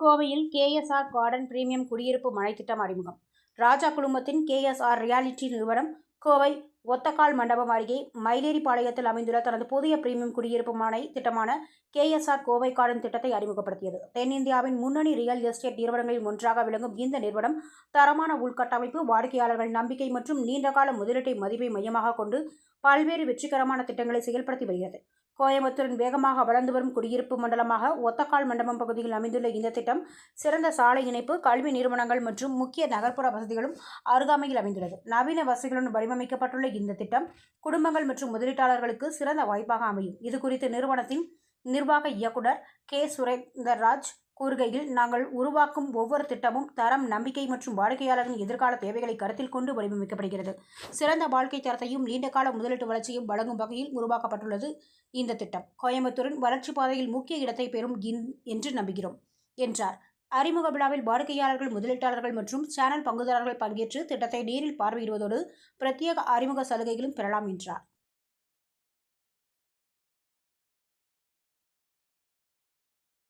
கோவையில் KSR garden premium குடியிருப்பு மனை திட்டம் அறிமுகம். ராஜா குழுமத்தின் கேஎஸ்ஆர் ரியாலிட்டி நிறுவனம் கோவை ஒத்தக்கால் மண்டபம் அருகே மயிலேறிபாளையத்தில் அமைந்துள்ள தனது புதிய பிரீமியம் குடியிருப்பு மனை திட்டமான கேஎஸ்ஆர் கோவை கார்டன் திட்டத்தை அறிமுகப்படுத்தியது. தென்னிந்தியாவின் முன்னணி ரியல் எஸ்டேட் நிறுவனங்களில் ஒன்றாக விளங்கும் இந்த நிறுவனம் தரமான உள்கட்டமைப்பு, வாடிக்கையாளர்கள் நம்பிக்கை மற்றும் நீண்டகால முதலீட்டை மதிப்பை மையமாக கொண்டு பல்வேறு வெற்றிகரமான திட்டங்களை செயல்படுத்தி வருகிறது. கோயம்புத்தூரின் வேகமாக வளர்ந்து வரும் குடியிருப்பு மண்டலமாக ஒத்தக்கால் மண்டபம் பகுதியில் அமைந்துள்ள இந்த திட்டம் சிறந்த சாலை இணைப்பு, கல்வி நிறுவனங்கள் மற்றும் முக்கிய நகர்ப்புற வசதிகளும் அருகாமையில் அமைந்துள்ளது. நவீன வசதிகளுடன் வடிவமைக்கப்பட்டுள்ள இந்த திட்டம் குடும்பங்கள் மற்றும் முதலீட்டாளர்களுக்கு சிறந்த வாய்ப்பாக அமையும். இதுகுறித்து நிறுவனத்தின் நிர்வாக இயக்குனர் கே. சுரேந்தர்ராஜ் கூறுகையில், நாங்கள் உருவாக்கும் ஒவ்வொரு திட்டமும் தரம், நம்பிக்கை மற்றும் வாடிக்கையாளரின் எதிர்கால தேவைகளை கருத்தில் கொண்டு வடிவமைக்கப்படுகிறது. சிறந்த வாழ்க்கை தரத்தையும் நீண்டகால முதலீட்டு வளர்ச்சியும் வழங்கும் வகையில் உருவாக்கப்பட்டுள்ளது இந்த திட்டம். கோயம்புத்தூரின் வளர்ச்சி பாதையில் முக்கிய இடத்தை பெறும் என்று நம்புகிறோம் என்றார். அறிமுக விழாவில் வாடிக்கையாளர்கள், முதலீட்டாளர்கள் மற்றும் சேனல் பங்குதாரர்கள் பங்கேற்று திட்டத்தை நேரில் பார்வையிடுவதோடு பிரத்யேக அறிமுக சலுகைகளும் பெறலாம் என்றார்.